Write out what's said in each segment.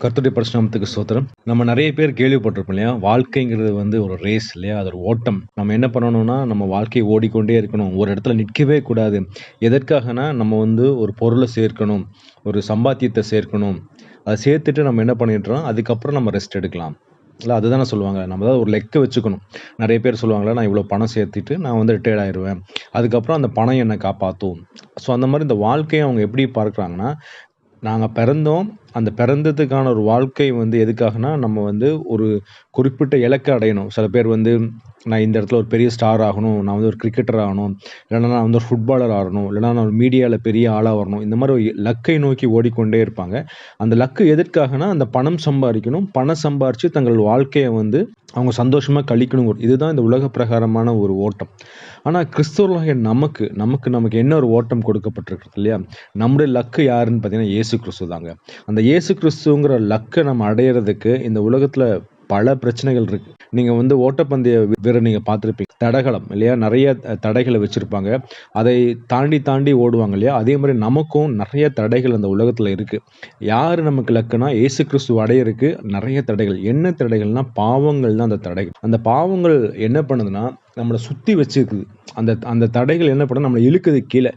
கர்த்தருடைய பரிசுநாமத்துக்கு ஸ்தோத்திரம். நம்ம நெறைய பேர் கேள்விப்பட்டிருப்போம் இல்லையா? வாழ்க்கைங்கிறது ஒரு ரேஸ் இல்லையா? அது ஒரு ஓட்டம். நம்ம என்ன பண்ணணும்னா, நம்ம வாழ்க்கை ஓடிக்கொண்டே இருக்கணும். ஒரு இடத்துல நிற்கவே கூடாது. எதற்காகனா, நம்ம ஒரு பொருள சேர்க்கணும். ஒரு சம்பாத்தியத்த சேர்க்கணும். அத சேர்த்துட்டு நம்ம என்ன பண்ணிடுறோம், அதுக்கப்புறம் நம்ம ரெஸ்ட் எடுக்கலாம். இல்ல அதுதானே சொல்லுவாங்க. நம்ம தான் ஒரு லெக்க வச்சுக்கணும். நெறைய பேர் சொல்லுவாங்கல்ல, நான் இவ்வளோ பணம் சேர்த்துட்டு நான் ரிட்டயர்ட் ஆயிருவேன். அதுக்கப்புறம் அந்த பணம் என்ன காப்பாத்தும். ஸோ அந்த மாரி இந்த வாழ்க்கைய அவங்க எப்படி பார்க்குறாங்கன்னா, நாங்க பிறந்தோம். அந்த பிறந்ததுக்கான ஒரு வாழ்க்கை எதுக்காகன்னா, நம்ம ஒரு குறிப்பிட்ட இலக்க அடையணும். சில பேர் நான் இந்த இடத்துல ஒரு பெரிய ஸ்டார் ஆகணும். நான் ஒரு கிரிக்கெட்டர் ஆகணும். இல்லன்னா நான் ஒரு ஃபுட்பாலர் ஆகணும். இல்லன்னா நான் மீடியால பெரிய ஆளா வரணும். இந்த மாரி லக்கை நோக்கி ஓடிக்கொண்டே இருப்பாங்க. அந்த லக்கு எதற்காகன்னா, அந்த பணம் சம்பாரிக்கணும். பணம் சம்பாரிச்சு தங்கள் வாழ்க்கைய அவங்க சந்தோஷமா கழிக்கணும். இதுதான் இந்த உலக பிரகாரமான ஒரு ஓட்டம். ஆனா கிறிஸ்தவர்களாகிய நமக்கு என்ன ஒரு ஓட்டம் கொடுக்கப்பட்டிருக்கிறது இல்லையா? நம்முடைய லக்கு யாருன்னு பார்த்தீங்கன்னா, இயேசு கிறிஸ்து தாங்க. அந்த இயேசு கிறிஸ்துங்கிற லக்க நம்ம அடையறதுக்கு இந்த உலகத்துல பல பிரச்சனைகள் இருக்கு. நீங்க ஓட்டப்பந்தய வீரர் நீங்க பார்த்திருப்பீங்க. தடகளம் இல்லையா? நெறைய தடைகள வச்சிருப்பாங்க. அதை தாண்டி தாண்டி ஓடுவாங்க இல்லையா? அதே மாரி நமக்கும் நெறைய தடைகள் அந்த உலகத்துல இருக்கு. யாரு நமக்கு லக்குனா, இயேசு கிறிஸ்துவ அடையறக்கு நெறைய தடைகள். என்ன தடைகள்னா, பாவங்கள் தான் அந்த தடைகள். அந்த பாவங்கள் என்ன பண்ணுதுன்னா, நம்மள சுத்தி வச்சிருக்குது. அந்த அந்த தடைகள் என்ன பண்ணும், நம்மள இழுக்குது கீழ.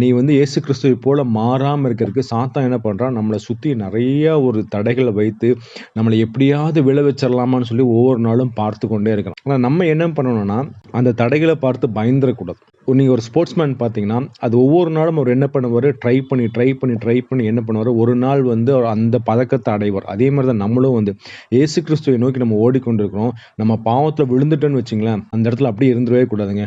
நீ இயேசு கிறிஸ்துவை போல மாறாம இருக்கறக்கு சாத்தான் என்ன பண்றான், நம்மள சுத்தி நெறைய ஒரு தடைகள வைத்து, நம்மள எப்படியாவது விழ வச்சிரலாமான்னு சொல்லி ஒவ்வொரு நாளும் பார்த்து கொண்டே இருக்கிறான். ஆனா நம்ம என்ன பண்ணணும்னா, அந்த தடைகள பார்த்து பயந்துறக்கூடாது. நீங்க ஒரு ஸ்போர்ட்ஸ்மேன் பார்த்தீங்கன்னா, அது ஒவ்வொரு நாளும் அவர் என்ன பண்ணுவாரு, ட்ரை பண்ணி என்ன பண்ணுவாரு, ஒரு நாள் அவர் அந்த பதக்கத்த அடைவார். அதே மாரி தான் நம்மளும் இயேசு கிறிஸ்துவை நோக்கி நம்ம ஓடிக்கொண்டிருக்கிறோம். நம்ம பாவத்துல விழுந்துட்டோம்னு வச்சுங்களேன், அந்த இடத்துல அப்படியே இருந்துறவே கூடாதுங்க.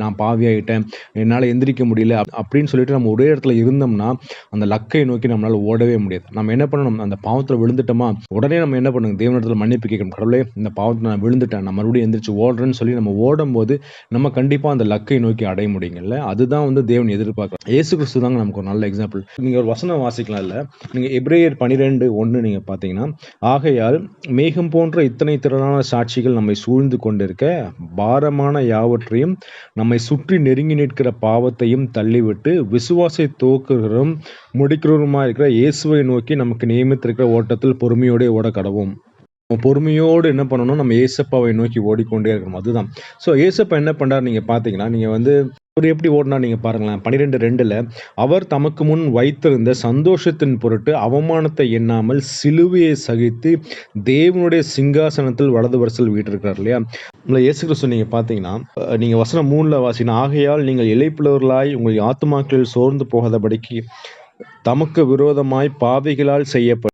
நான் பாவியாயிட்டேன். என்னால எந்திரிக்க முடியல. அப்படின்னு சொல்லிட்டு நம்ம ஒரே இடத்துல இருந்தோம்னா, அந்த லக்கை நோக்கி நம்மளால ஓடவே முடியாது. நம்ம என்ன பண்ணணும், அந்த பாவத்துல விழுந்துட்டோமா, உடனே நம்ம என்ன பண்ணணும், தேவனிடத்துல மன்னிப்பு கேட்கணும். கடவுளே, இந்த பாவத்துல நான் விழுந்துட்டேன். நான் மறுபடியும் எந்திரிச்சு ஓடுறேன்னு சொல்லி நம்ம ஓடும்போது, நம்ம கண்டிப்பா அந்த லக்கை நோக்கி அடைய முடியுங்கல்ல. அதுதான் தேவன் எதிர்பார்க்கிறார். இயேசு கிறிஸ்து தாங்க நமக்கு ஒரு நல்ல எக்ஸாம்பிள். நீங்க ஒரு வசனம் வாசிக்கலாம் இல்ல. நீங்க எபிரேயர் 12:1 நீங்க பார்த்தீங்கன்னா, ஆகையால் மேகம் போன்ற இத்தனை திரளான சாட்சிகள் நம்மை சூழ்ந்து கொண்டிருக்க, பாரமான யாவற்றையும் நம்மை சுற்றி நெருங்கி நிற்கிற பாவத்தையும் தள்ளிவிட்டு, விசுவாசை துவக்குகிறவரும் முடிக்கிறவருமா இருக்கிற இயேசுவை நோக்கி நமக்கு நியமித்திருக்கிற ஓட்டத்தில் பொறுமையோடே ஓட கடவோம். பொறுமையோடு என்ன பண்ணணும், நம்ம ஏசப்பாவை நோக்கி ஓடிக்கொண்டே இருக்கணும். அதுதான். ஸோ ஏசப்பா என்ன பண்றாரு நீங்க பார்த்தீங்கன்னா, நீங்க அவரு எப்படி ஓடுனார் நீங்க பாருங்களேன். 12:2 அவர் தமக்கு முன் வைத்திருந்த சந்தோஷத்தின் பொருட்டு அவமானத்தை எண்ணாமல் சிலுவையை சகித்து தேவனுடைய சிங்காசனத்தில் வலது வரிசையில் வீற்றிருக்கிறார் இல்லையா? இயேசு கிறிஸ்து நீங்க பார்த்தீங்கன்னா, நீங்க வசனம் 3ல வாசினா, ஆகையால் நீங்கள் இளைப்புள்ளவர்களாய் உங்கள் ஆத்துமாக்களில் சோர்ந்து போகாதபடிக்கு தமக்கு விரோதமாய் பாவிகளால் செய்யப்பட்ட